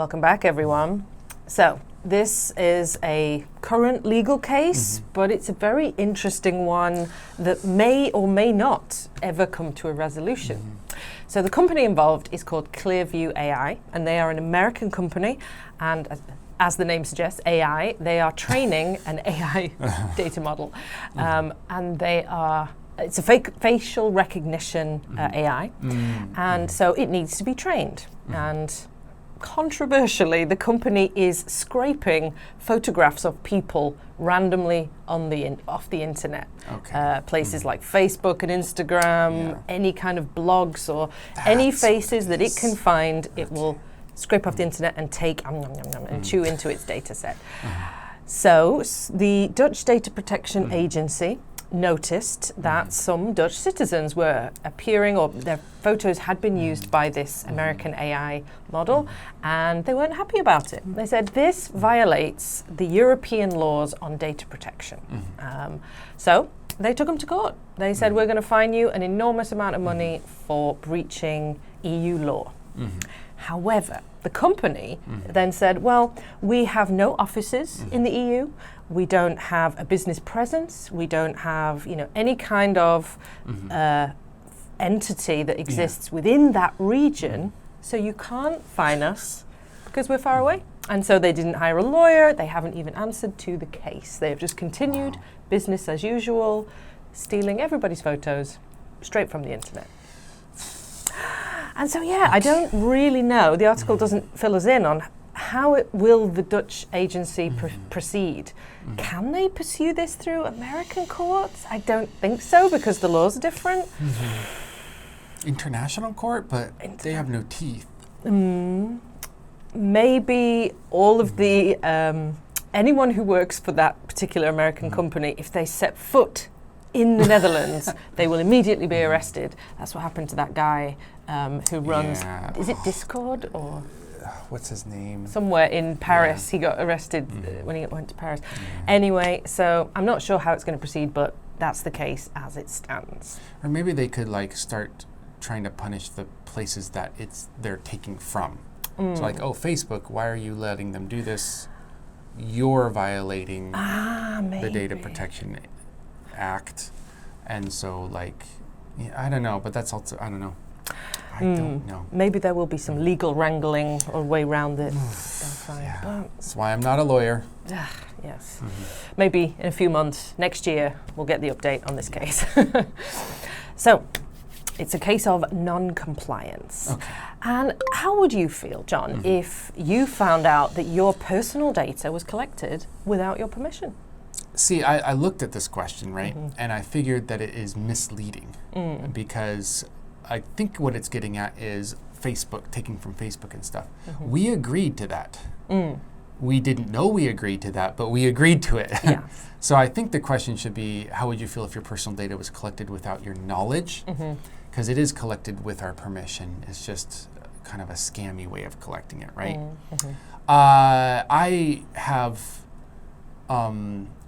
Welcome back, everyone. So, this is a current legal case, but it's a very interesting one that may or may not ever come to a resolution. So the company involved is called Clearview AI, and they are an American company, and as the name suggests, AI, they are training an AI data model. And they are, it's a facial recognition AI, and so it needs to be trained. And controversially, the company is scraping photographs of people randomly on off the internet. Places like Facebook and Instagram, any kind of blogs or any faces that it can find, it will scrape off the internet and take and chew into its data set. So the Dutch Data Protection Agency noticed that some Dutch citizens were appearing, or their photos had been used by this American AI model, and they weren't happy about it. They said this violates the European laws on data protection. So they took them to court. They said, we're going to fine you an enormous amount of money for breaching EU law. However, the company then said, well, we have no offices in the EU. We don't have a business presence. We don't have, any kind of entity that exists within that region. So you can't fine us because we're far away. And so they didn't hire a lawyer. They haven't even answered to the case. They have just continued business as usual, stealing everybody's photos straight from the internet. And so, I don't really know. The article doesn't fill us in on how will the Dutch agency proceed. Can they pursue this through American courts? I don't think so, because the laws are different. International court, but they have no teeth. Maybe all of the anyone who works for that particular American company, if they set foot in the Netherlands, they will immediately be arrested. That's what happened to that guy who runs, is it Discord or? What's his name? Somewhere in Paris. He got arrested when he went to Paris. Anyway, so I'm not sure how it's going to proceed, but that's the case as it stands. Or maybe they could start trying to punish the places that they're taking from. So Facebook, why are you letting them do this? You're violating the Data Protection Act. And so I don't know, but that's also, I don't know. I don't know. Maybe there will be some legal wrangling or way around it. That's why I'm not a lawyer. Yes. Maybe in a few months, next year, we'll get the update on this case. So, it's a case of non-compliance. And how would you feel, John, if you found out that your personal data was collected without your permission? See, I looked at this question, right? And I figured that it is misleading because I think what it's getting at is Facebook, taking from Facebook and stuff. We agreed to that. We didn't know we agreed to that, but we agreed to it. So I think the question should be, how would you feel if your personal data was collected without your knowledge? Because it is collected with our permission. It's just kind of a scammy way of collecting it, right? I have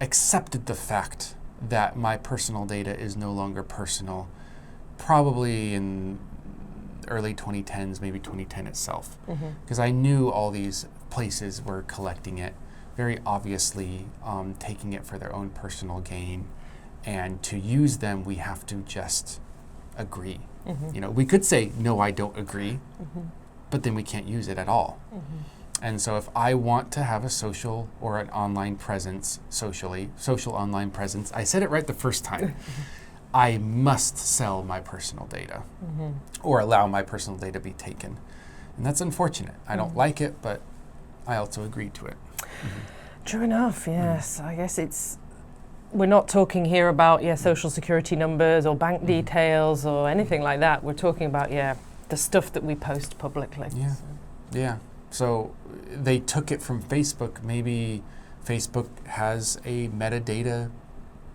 accepted the fact that my personal data is no longer personal, probably in early 2010s, maybe 2010 itself, because I knew all these places were collecting it, very obviously taking it for their own personal gain, and to use them, we have to just agree. We could say, no, I don't agree, but then we can't use it at all. And so if I want to have a social or an online presence, social online presence, I said it right the first time, I must sell my personal data or allow my personal data to be taken. And that's unfortunate. I don't like it, but I also agreed to it. True enough, yes. I guess we're not talking here about social security numbers or bank details or anything like that. We're talking about, the stuff that we post publicly. So they took it from Facebook. Maybe Facebook has a metadata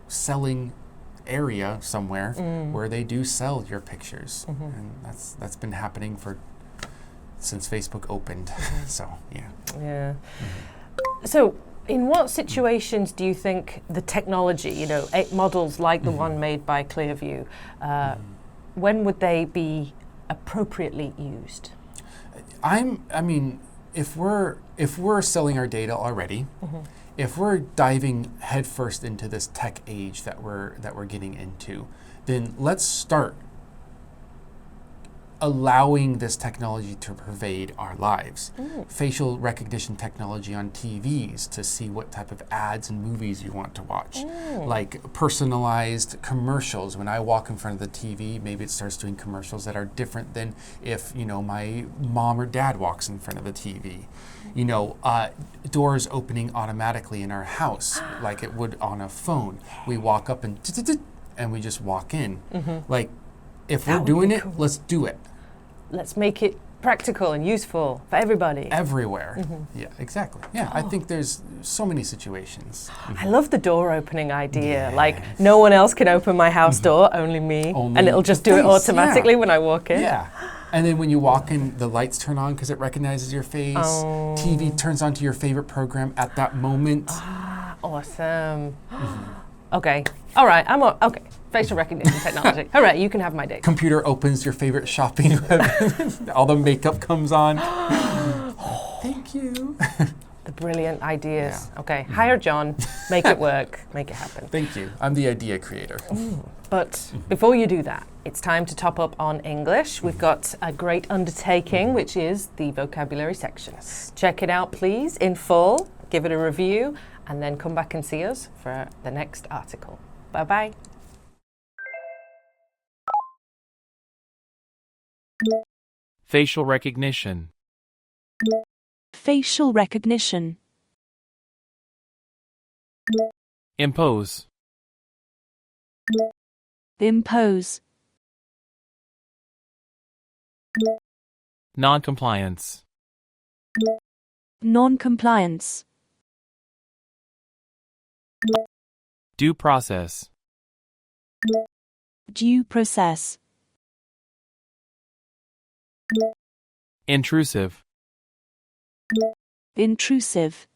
selling area somewhere where they do sell your pictures, and that's been happening since Facebook opened. So So in what situations do you think the technology, models like the one made by Clearview, when would they be appropriately used? if we're selling our data already, if we're diving headfirst into this tech age that we're getting into, then let's start allowing this technology to pervade our lives. Facial recognition technology on TVs to see what type of ads and movies you want to watch. Like personalized commercials. When I walk in front of the TV, maybe it starts doing commercials that are different than if, my mom or dad walks in front of the TV. Doors opening automatically in our house like it would on a phone. We walk up and we just walk in. Like, if we're doing it, let's do it. Let's make it practical and useful for everybody. Everywhere. Yeah, exactly. Yeah, I think there's so many situations. I love the door opening idea. Like, no one else can open my house door, only me. And it'll just do it automatically when I walk in. Yeah. And then when you walk in, the lights turn on because it recognizes your face. TV turns on to your favorite program at that moment. Awesome. Okay. All right. Okay. Facial recognition technology. All right, you can have my date. Computer opens your favorite shopping web. All the makeup comes on. Thank you. The brilliant ideas. Yeah. Okay, hire John, make it work, make it happen. Thank you. I'm the idea creator. But before you do that, it's time to top up on English. We've got a great undertaking, which is the vocabulary section. Check it out, please, in full. Give it a review, and then come back and see us for the next article. Bye-bye. Facial recognition. Facial recognition. Impose. Impose. Non-compliance. Non-compliance. Due process. Due process. Intrusive. Intrusive.